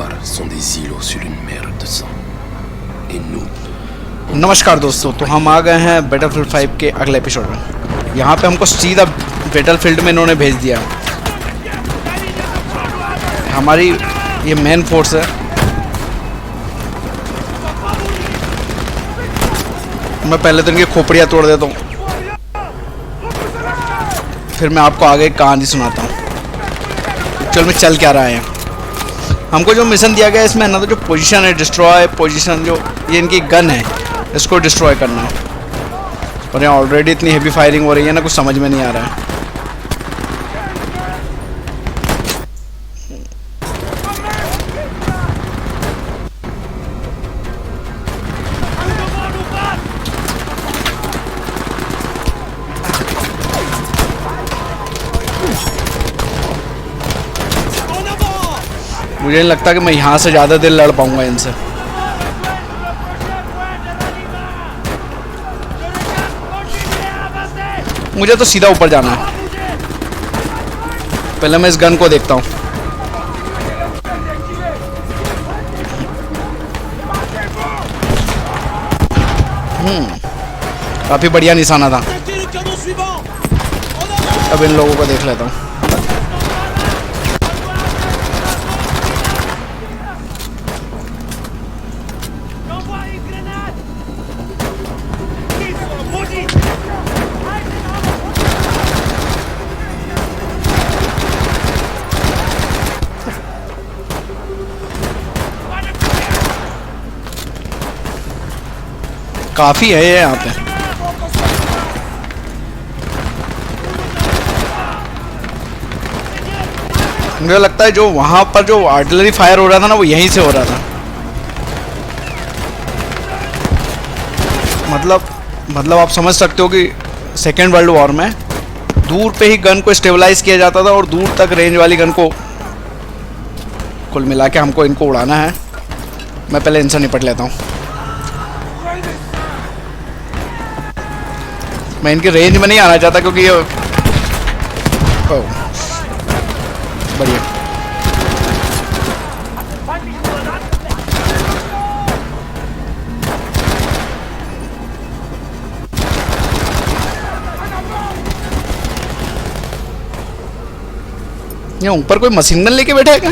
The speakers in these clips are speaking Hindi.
territoires sont des îlots sur une mer de sang. Et nous... नमस्कार दोस्तों, तो हम आ गए हैं बैटलफील्ड 5 के अगले एपिसोड में। यहाँ पे हमको सीधा बैटलफील्ड में इन्होंने भेज दिया। हमारी ये मेन फोर्स है। मैं पहले तो इनकी खोपड़ियाँ तोड़ देता हूँ, फिर मैं आपको आगे कहानी सुनाता हूँ। चल में चल क्या रहा है। हमको जो मिशन दिया गया है इसमें ना, तो जो पोजीशन है डिस्ट्रॉय पोजीशन, जो ये इनकी गन है इसको डिस्ट्रॉय करना है। और यहाँ ऑलरेडी इतनी हेवी फायरिंग हो रही है ना, कुछ समझ में नहीं आ रहा है। मुझे नहीं लगता कि मैं यहाँ से ज़्यादा देर लड़ पाऊंगा इनसे। मुझे तो सीधा ऊपर जाना है। पहले मैं इस गन को देखता हूँ। काफी बढ़िया निशाना था। अब इन लोगों को देख लेता हूँ। काफी है ये यहाँ पे। मुझे लगता है जो वहां पर जो आर्टिलरी फायर हो रहा था ना, वो यहीं से हो रहा था। मतलब आप समझ सकते हो कि सेकेंड वर्ल्ड वॉर में दूर पे ही गन को स्टेबलाइज किया जाता था और दूर तक रेंज वाली गन को। कुल मिला के हमको इनको उड़ाना है। मैं पहले इनसे निपट लेता हूँ। मैं इनके रेंज में नहीं आना चाहता क्योंकि ये बढ़िया। यहाँ ऊपर कोई मशीन गन लेके बैठा है क्या?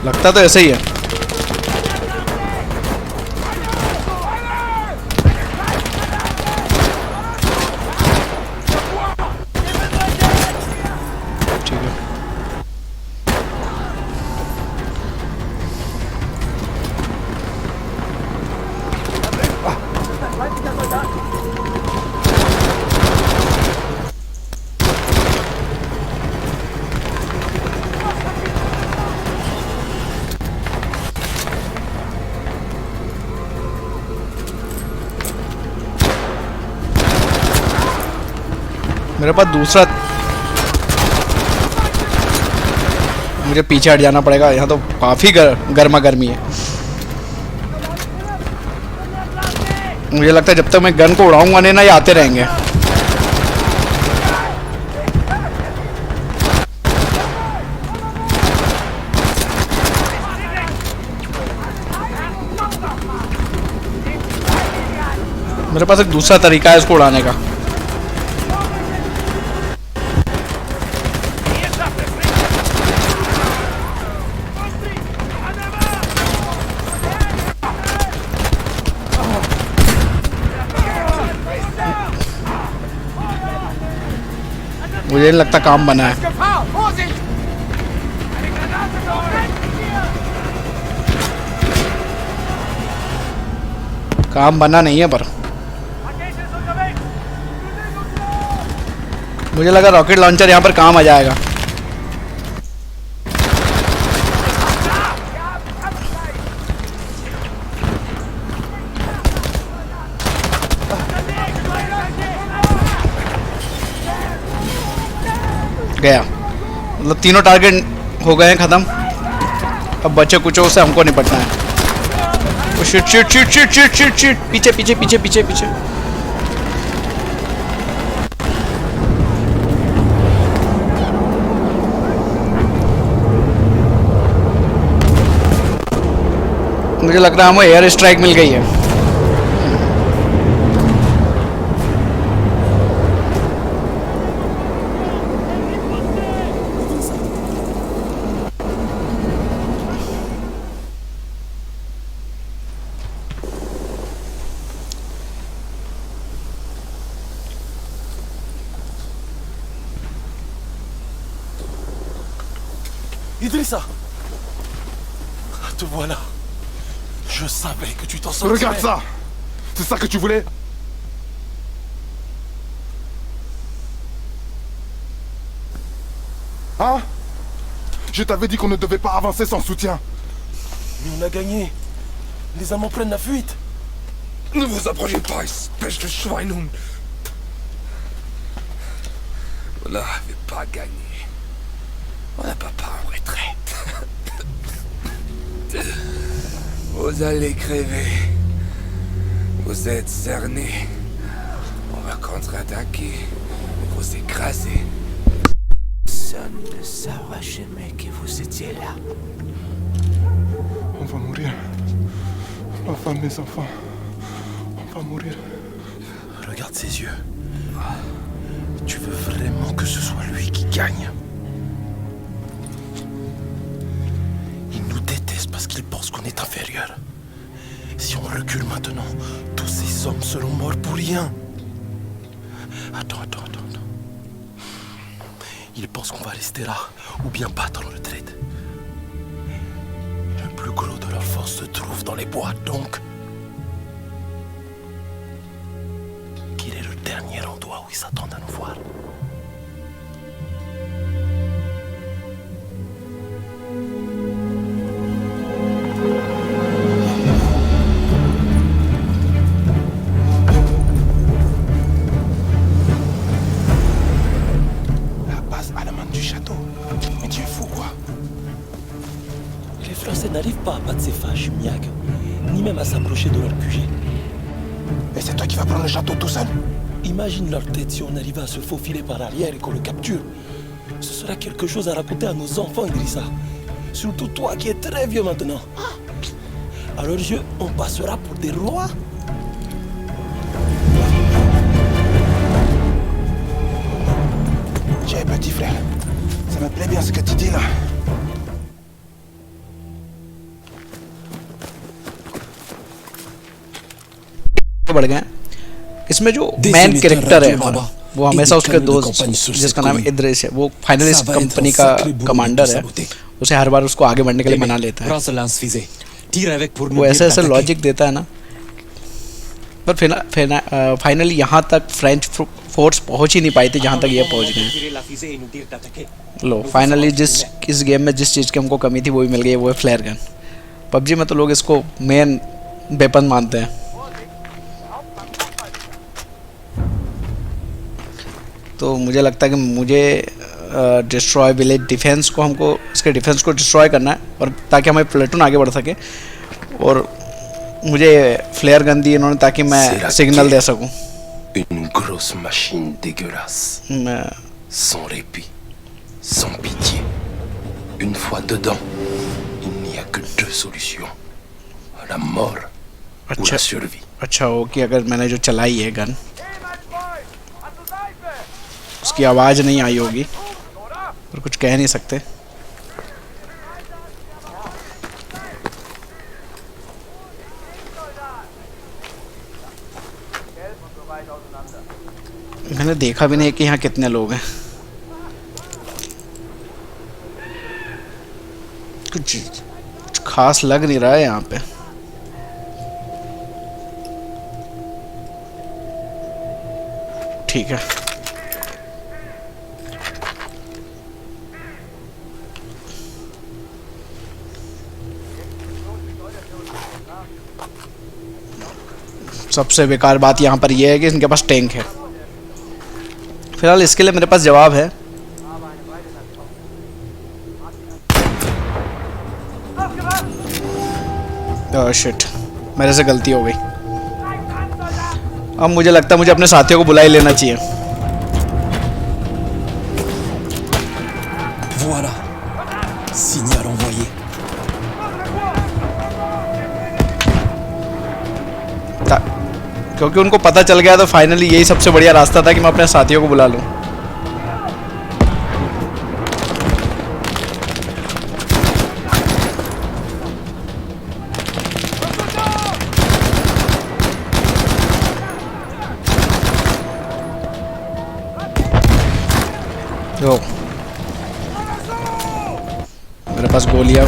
लगता तो ऐसा ही है। मेरे पास दूसरा, मुझे पीछे हट जाना पड़ेगा। यहाँ तो काफी गर्मा गर्मी है। मुझे लगता है जब तक मैं गन को उड़ाऊंगा नहीं ना, ये आते रहेंगे। मेरे पास एक दूसरा तरीका है इसको उड़ाने का। मुझे नहीं लगता काम बना है। काम बना नहीं है, पर मुझे लगा रॉकेट लॉन्चर यहाँ पर काम आ जाएगा। गया। मतलब तीनों टारगेट हो गए हैं ख़त्म। अब बच्चे कुचों से हमको निपटना है। Shit shit shit shit shit shit shit, पीछे पीछे पीछे पीछे पीछे। मुझे लग रहा है हमें एयर स्ट्राइक मिल गई है। Idrissa, te voilà. Je savais que tu t'en sortirais. Regarde ça. C'est ça que tu voulais? Hein? Je t'avais dit qu'on ne devait pas avancer sans soutien. Mais on a gagné. Les Allemands prennent la fuite. Ne vous approchez pas, espèce de Schweinhund. On n'avait pas gagné. On n'a pas en retraite. Vous allez crever. Vous êtes cernés. On va contre-attaquer et vous écraser. Personne ne saura jamais que vous étiez là. On va mourir. Ma femme, mes enfants. On va mourir. Regarde ses yeux. Tu veux vraiment que ce soit lui qui gagne? Il nous déteste parce qu'il pense qu'on est inférieur. Si on recule maintenant, tous ces hommes seront morts pour rien. Attends. Ils pensent qu'on va rester là ou bien battre en retraite. Le plus gros de leur force se trouve dans les bois, donc qu'il est le dernier endroit où ils s'attendent à nous voir. La base allemande du château. Mais tu es fou, quoi? Les Français n'arrivent pas à battre ces fâches, Miag, ni même à s'approcher de leur QG. Et c'est toi qui vas prendre le château tout seul? Imagine leur tête si on arrivait à se faufiler par arrière et qu'on le capture. Ce sera quelque chose à raconter à nos enfants, Idrissa. Surtout toi qui es très vieux maintenant. À leur yeux, on passera pour des rois. J'ai petit frère. Ça me plaît bien ce que tu dis là. बढ़ गए। इसमें जो मेन कैरेक्टर है हमारा, वो हमेशा उसके दोस्त जिसका नाम इद्रिस है, वो फाइनली इस कंपनी का कमांडर है। उसे हर बार उसको आगे बढ़ने के लिए मना लेता है। वो ऐसे ऐसे लॉजिक देता है ना, पर फिर फाइनली यहाँ तक फ्रेंच फोर्स पहुँच ही नहीं पाई थी जहाँ तक ये पहुँच गए। लो फाइनली इस गेम में जिस चीज़ की हमको कमी थी वो भी मिल गई है, वो है फ्लेयर गन। पबजी में तो लोग इसको मेन वेपन मानते हैं। तो मुझे लगता है कि मुझे डिस्ट्रॉय विलेज डिफेंस को, हमको इसके डिफेंस को डिस्ट्रॉय करना है, और ताकि हमारी प्लेटून आगे बढ़ सके। और मुझे फ्लेयर गन दी इन्होंने ताकि मैं सिग्नल दे सकूं। Une grosse machine dégueulasse. Sans répit, sans pitié. Une fois dedans, il n'y a que deux solutions. La mort ou la survie. अच्छा हो कि अगर मैंने जो चलाई है गन, उसकी आवाज़ नहीं आई होगी, पर कुछ कह नहीं सकते। मैंने देखा भी नहीं कि यहाँ कितने लोग हैं। कुछ खास लग नहीं रहा है यहाँ पे। ठीक है, सबसे बेकार बात यहाँ पर यह है कि इनके पास टैंक है। फिलहाल इसके लिए मेरे पास जवाब है। ओह शिट, मेरे से गलती हो गई। अब मुझे लगता है मुझे अपने साथियों को बुला ही लेना चाहिए। Voilà. Signal envoyé. क्योंकि उनको पता चल गया तो फाइनली यही सबसे बढ़िया रास्ता था कि मैं अपने साथियों को बुला लूँ। तो मेरे पास गोलियां।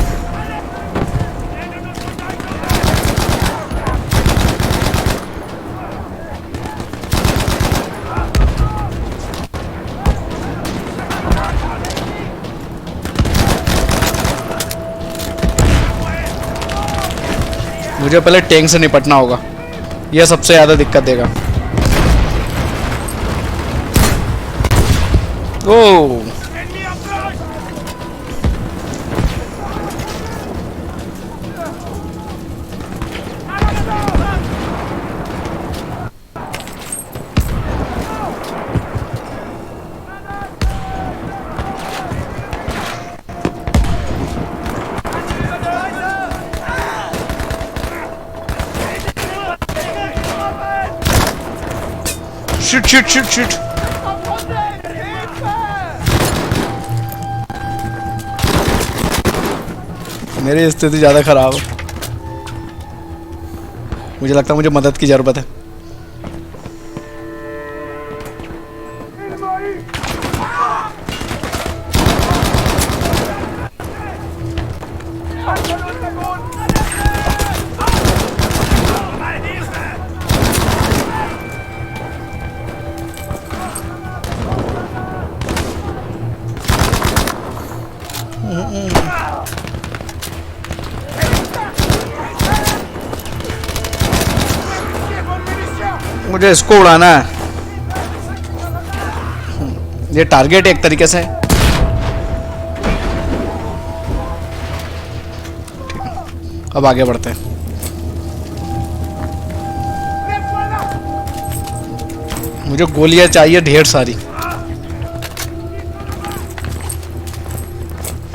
मुझे पहले टैंक से निपटना होगा, यह सबसे ज़्यादा दिक्कत देगा। ओह शूट शूट शूट शूट। मेरी स्थिति ज़्यादा खराब है, मुझे लगता है मुझे मदद की ज़रूरत है। मुझे इसको उड़ाना है, ये टारगेट एक तरीके से। ठीक है, अब आगे बढ़ते हैं। मुझे गोलियां चाहिए ढेर सारी।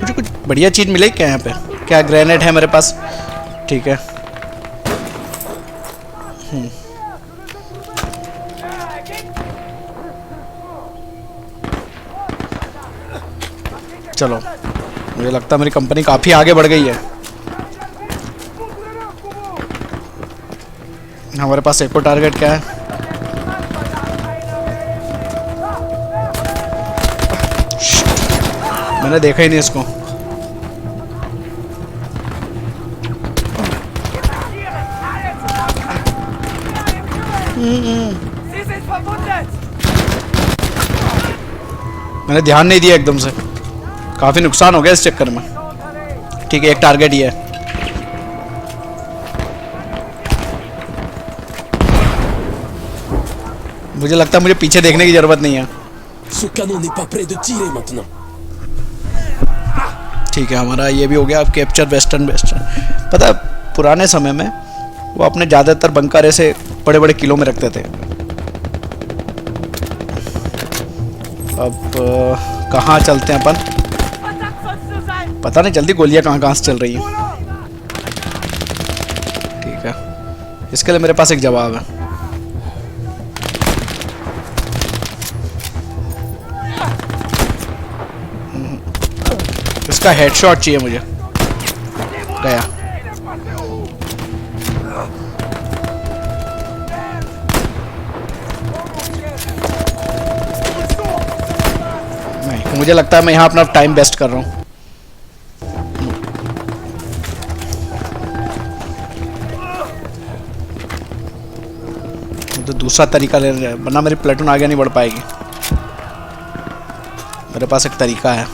मुझे कुछ बढ़िया चीज मिलेगी क्या यहाँ पे? क्या ग्रेनेड है मेरे पास? ठीक है। चलो, मुझे लगता है मेरी कंपनी काफी आगे बढ़ गई है। हमारे पास एक और टारगेट क्या है? मैंने देखा ही नहीं इसको। मैंने ध्यान नहीं दिया एकदम से, काफी नुकसान हो गया इस चक्कर में। ठीक है, एक टारगेट ही है। मुझे लगता है मुझे पीछे देखने की जरूरत नहीं है। Ce canon n'est pas prêt de tirer maintenant. ठीक है, हमारा ये भी हो गया। अब कैप्चर वेस्टर्न। पता है पुराने समय में वो अपने ज़्यादातर बंकर ऐसे बड़े बड़े किलों में रखते थे। अब कहाँ चलते हैं अपन? पता नहीं जल्दी गोलियां कहाँ से चल रही हैं। ठीक है, इसके लिए मेरे पास एक जवाब है। इसका हेडशॉट चाहिए मुझे। गया। नहीं, मुझे लगता है मैं यहाँ अपना टाइम वेस्ट कर रहा हूँ। तो दूसरा तरीका ले रहे हैं, वरना मेरी प्लेटून आगे नहीं बढ़ पाएगी। मेरे पास एक तरीका है।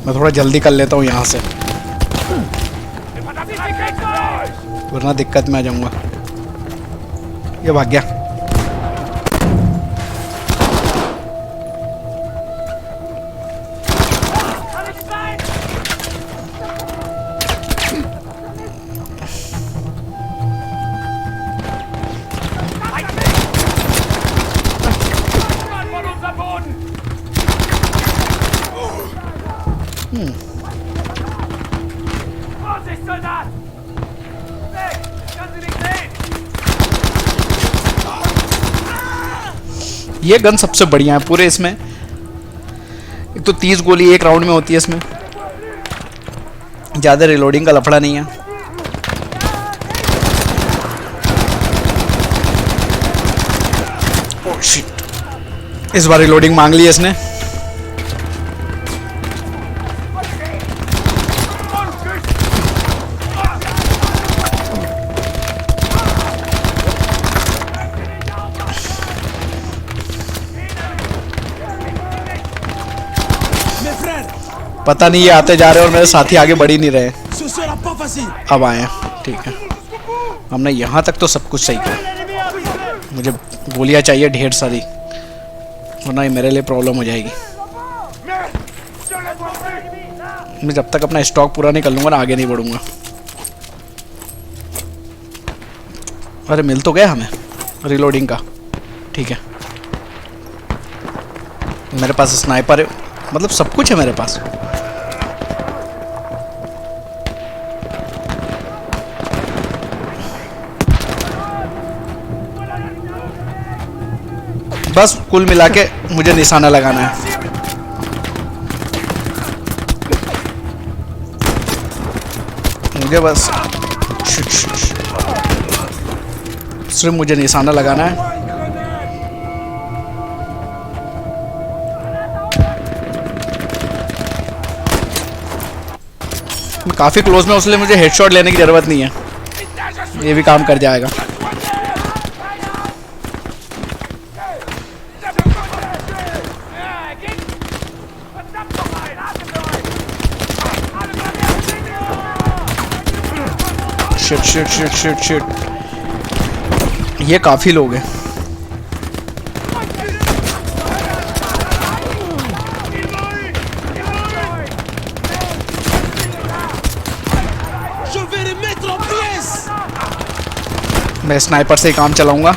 मैं थोड़ा जल्दी कर लेता हूँ यहाँ से, वरना दिक्कत में आ जाऊँगा। ये भाग गया। ये गन सबसे बढ़िया है पूरे इसमें। एक तो 30 गोली एक राउंड में होती है इसमें, ज़्यादा रिलोडिंग का लफड़ा नहीं है। ओह शिट, इस बार रिलोडिंग मांग ली है इसने। पता नहीं ये आते जा रहे हैं और मेरे साथी आगे बढ़ ही नहीं रहे। अब आए हैं, ठीक है। हमने यहाँ तक तो सब कुछ सही किया। मुझे गोलियाँ चाहिए ढेर सारी, वरना ये मेरे लिए प्रॉब्लम हो जाएगी। मैं जब तक अपना स्टॉक पूरा नहीं कर लूँगा ना, आगे नहीं बढ़ूँगा। अरे मिल तो गया हमें रिलोडिंग का, ठीक है। मेरे पास स्नाइपर है, मतलब सब कुछ है मेरे पास। बस कुल मिला के मुझे निशाना लगाना है। मुझे बस सिर्फ मुझे निशाना लगाना है। काफी क्लोज में, उसलिए मुझे हेडशॉट लेने की जरूरत नहीं है, ये भी काम कर जाएगा। Shit shit shit shit shit, ये काफी लोग हैं। मैं स्नाइपर से ही काम चलाऊंगा।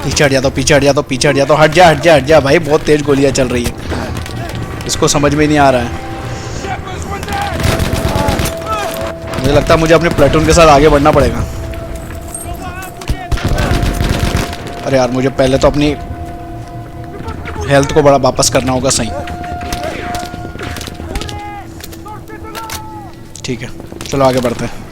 पीछे हट जा तो, पीछे हट जा तो, पीछे हट जा तो, हट जा हट जा हट जा भाई, बहुत तेज गोलियां चल रही है। इसको समझ में नहीं आ रहा है। मुझे लगता है मुझे अपने प्लेटून के साथ आगे बढ़ना पड़ेगा। अरे यार, मुझे पहले तो अपनी हेल्थ को बड़ा वापस करना होगा सही। ठीक है, चलो आगे बढ़ते हैं।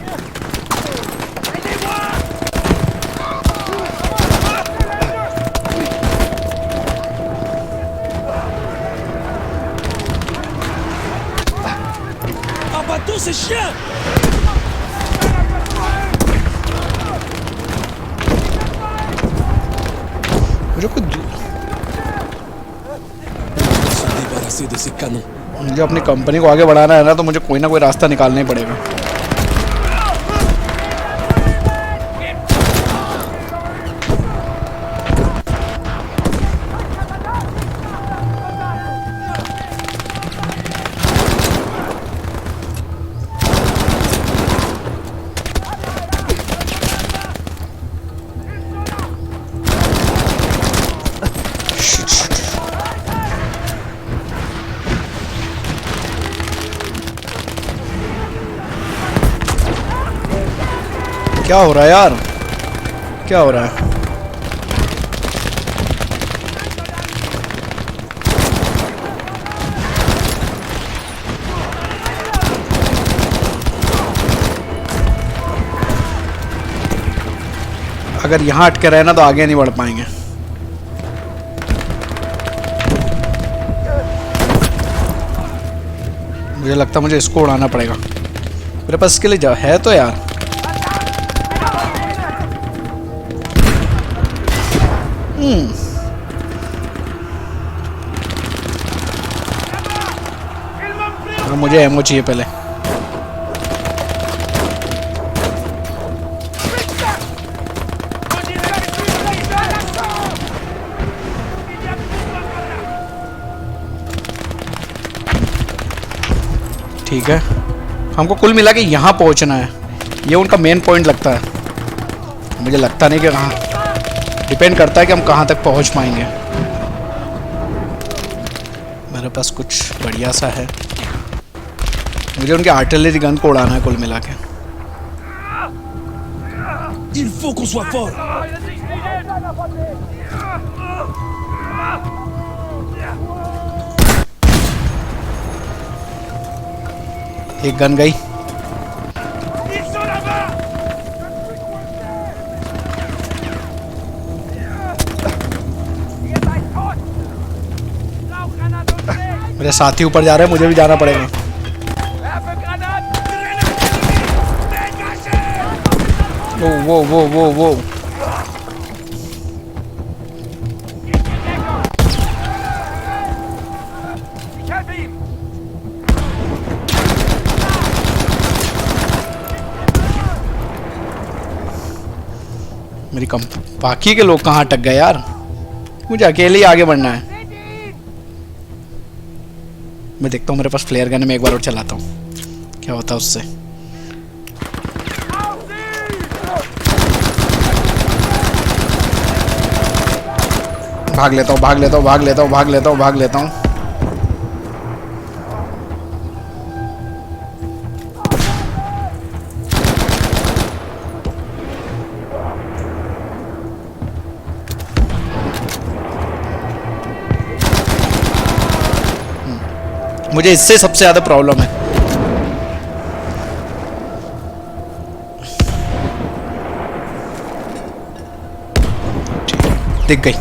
Ces chiens! मुझे कुछ Se débarrasser de ces canons. मुझे अपनी कंपनी को आगे बढ़ाना है ना, तो मुझे कोई ना कोई रास्ता निकालना ही पड़ेगा। क्या हो रहा है यार, क्या हो रहा है? अगर यहाँ अटके रहे ना तो आगे नहीं बढ़ पाएंगे। मुझे लगता है मुझे इसको उड़ाना पड़ेगा। मेरे पास इसके लिए है तो यार। मुझे एमओ चाहिए पहले। ठीक है, हमको कुल मिला के यहाँ पहुँचना है। ये उनका मेन पॉइंट लगता है। मुझे लगता नहीं कि कहाँ, डिपेंड करता है कि हम कहाँ तक पहुँच पाएंगे। मेरे पास कुछ बढ़िया सा है। मुझे उनके आर्टिलरी गन को उड़ाना है कुल मिला के। Il faut qu'on soit fort. एक गन गई। मेरे साथी ऊपर जा रहे हैं, मुझे भी जाना पड़ेगा। वो वो वो वो वो मेरी बाकी के लोग कहाँ अटक गए यार। मुझे अकेले ही आगे बढ़ना है। मैं देखता हूँ, मेरे पास फ्लेयर गन में एक बार और चलाता हूँ क्या होता है उससे। भाग लेता हूँ, भाग लेता हूँ, भाग लेता हूँ, भाग लेता हूँ, भाग लेता हूँ। मुझे इससे सबसे ज्यादा प्रॉब्लम है। दिख गई।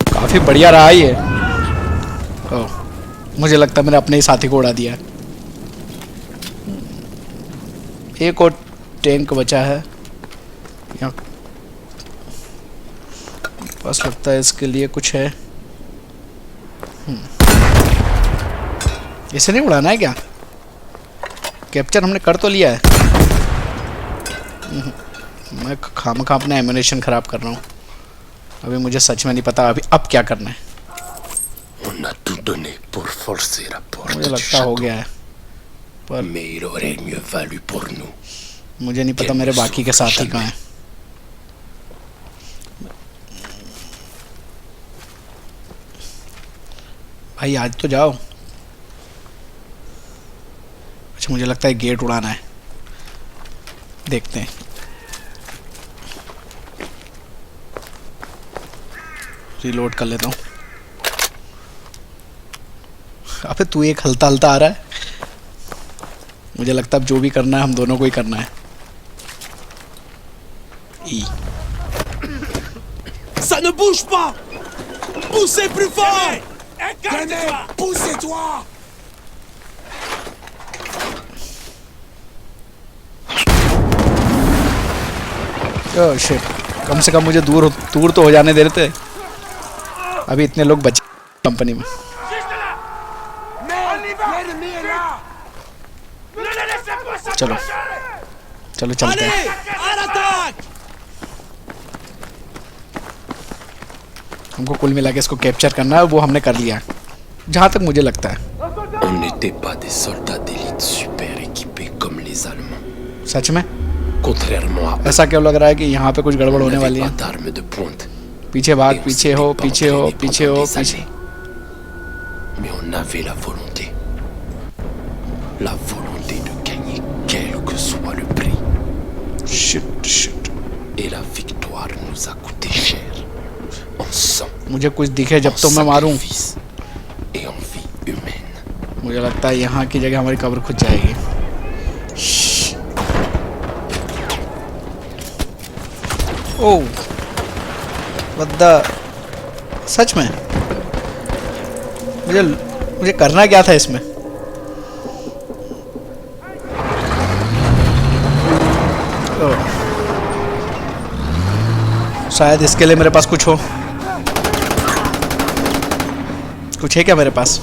काफी बढ़िया रहा ये। ओह, मुझे लगता है मैंने अपने ही साथी को उड़ा दिया है। एक और टैंक बचा है यहाँ, बस लगता है इसके लिए कुछ है। इसे नहीं उड़ाना है क्या? कैप्चर हमने कर तो लिया है। मैं खामखा अपना एमुनेशन खराब कर रहा हूँ। अभी मुझे सच में नहीं पता अभी अब क्या करना है। On a tout donné pour forcer la porte मुझे du लगता हो château. गया है, पर Mais il aurait mieux valu pour nous. मुझे नहीं पता मेरे बाकी के साथी कहाँ हैं। भाई आज तो जाओ। अच्छा, मुझे लगता है गेट उड़ाना है। देखते हैं। रिलोड कर लेता हूँ। अबे तू एक हलता हलता आ रहा है। मुझे लगता है अब जो भी करना है हम दोनों को ही करना है। ई Ça ne bouge pas! Poussez plus fort! Poussez-toi! Oh shit, कम से कम मुझे दूर तो हो जाने दे रहे थे। अभी इतने लोग बचे कंपनी में। चलो चलो चलते हैं। हमको कुल मिला के इसको कैप्चर करना है, वो हमने कर लिया जहाँ तक मुझे लगता है। On n'était pas des soldats d'élite super équipés comme les Allemands. सच में Contrairement à eux, ऐसा क्यों लग रहा है कि यहाँ पे कुछ गड़बड़ on होने n'avait वाली pas है? d'armes de pointe. पीछे Et भाग, on पीछे s'était हो, pas पीछे हो, entraîné पीछे pendant हो, des पीछे। années. Mais on avait la volonté. La volonté de gagner. Paye-moi le prix. Shit shit, Et la victoire nous a coûté cher. En sang, मुझे कुछ दिखे जब en तो मैं मारूं। sacrifice et en vie humaine. मुझे लगता है यहाँ की जगह हमारी कब्र खुद जाएगी। ओह, what the, सच में मुझे करना क्या था इसमें? ओह, शायद इसके लिए मेरे पास कुछ हो। कुछ है क्या मेरे पास?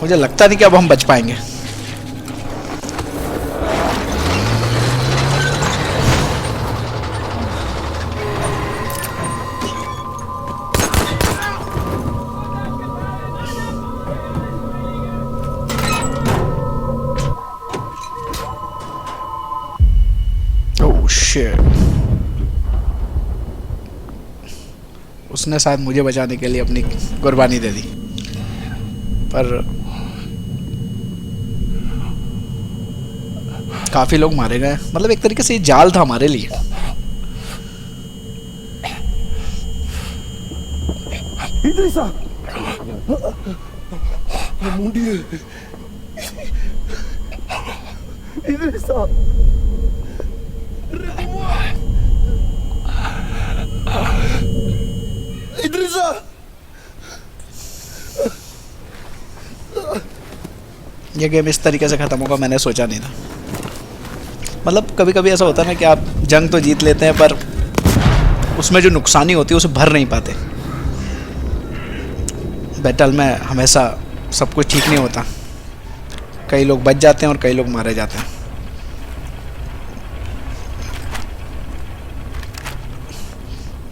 मुझे लगता नहीं कि अब हम बच पाएंगे। ओह शिट, उसने शायद मुझे बचाने के लिए अपनी कुर्बानी दे दी, पर काफी लोग मारे गए। मतलब एक तरीके से ये जाल था हमारे लिए। Idrissa! Oh mon Dieu! Idrissa! Réveille-moi! Idrissa! ये गेम इस तरीके से ख़त्म होगा मैंने सोचा नहीं था। मतलब कभी कभी ऐसा होता है ना कि आप जंग तो जीत लेते हैं पर उसमें जो नुकसानी होती है उसे भर नहीं पाते। बैटल में हमेशा सब कुछ ठीक नहीं होता, कई लोग बच जाते हैं और कई लोग मारे जाते हैं।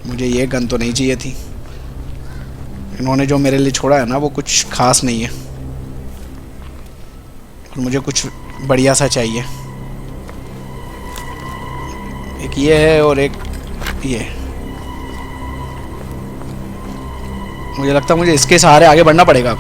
मुझे ये गन तो नहीं चाहिए थी। इन्होंने जो मेरे लिए छोड़ा है ना वो कुछ खास नहीं है, और मुझे कुछ बढ़िया सा चाहिए। एक ये है और एक ये। मुझे लगता है मुझे इसके सहारे आगे बढ़ना पड़ेगा।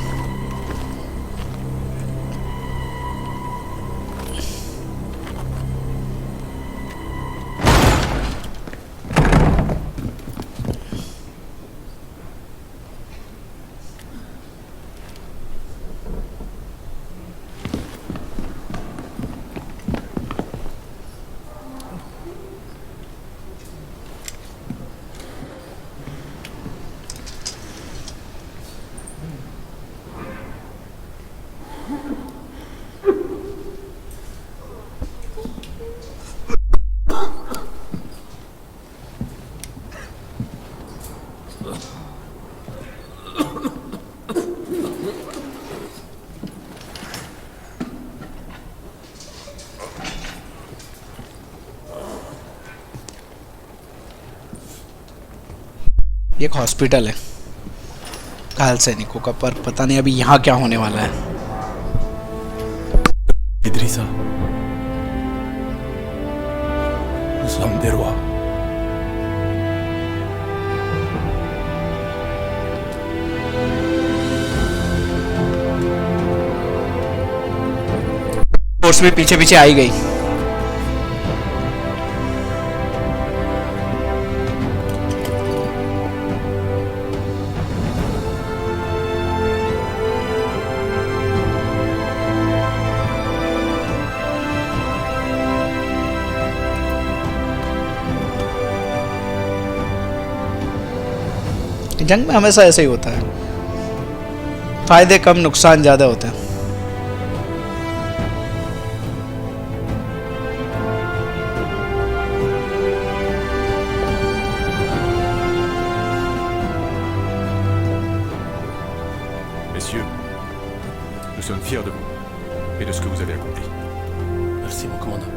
ये एक हॉस्पिटल है घायल सैनिकों का, पर पता नहीं अभी यहाँ क्या होने वाला है। Idrissa, nous sommes des rois. Force भी पीछे पीछे आई गई। जंग में हमेशा ऐसे ही होता है, फायदे कम नुकसान ज्यादा होते हैं। Messieurs, nous sommes fiers de vous et de ce que vous avez accompli. Merci, mon commandant.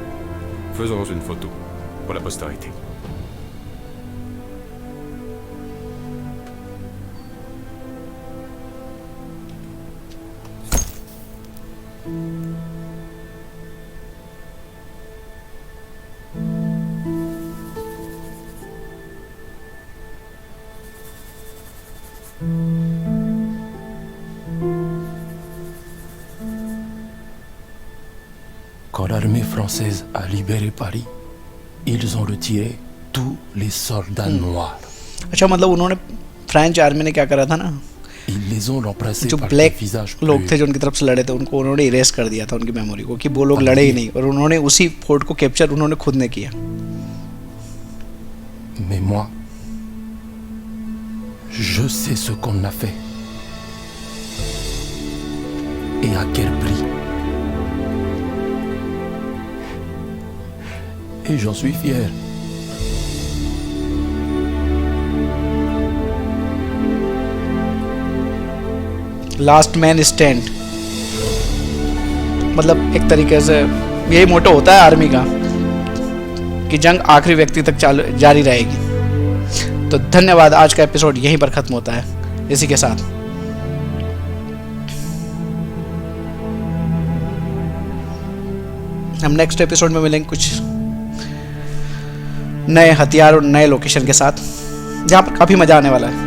Faisons une photo pour la postérité. Quand l'armée française a libéré Paris, ils ont retiré tous les soldats noirs. अच्छा, मतलब उन्होंने फ्रेंच आर्मी ने क्या करा था ना, Ils les ont remplacés जो par ब्लैक des visages लोग थे plus जो उनकी तरफ से लड़े थे, उनको उन्होंने इरेज कर दिया था उनकी मेमोरी को, कि वो लोग लड़े ही नहीं, और उन्होंने उसी फोर्ट को कैप्चर उन्होंने खुद ने किया. Mais moi, je sais ce qu'on a fait. Et à quel prix. Et j'en suis fier. Last man stand, मतलब एक तरीके से यही मोटो होता है आर्मी का कि जंग आखिरी व्यक्ति तक जारी रहेगी. तो धन्यवाद, आज का एपिसोड यहीं पर खत्म होता है इसी के साथ. हम नेक्स्ट एपिसोड में मिलेंगे कुछ नए हथियार और नए लोकेशन के साथ, जहाँ पर काफ़ी मज़ा आने वाला है.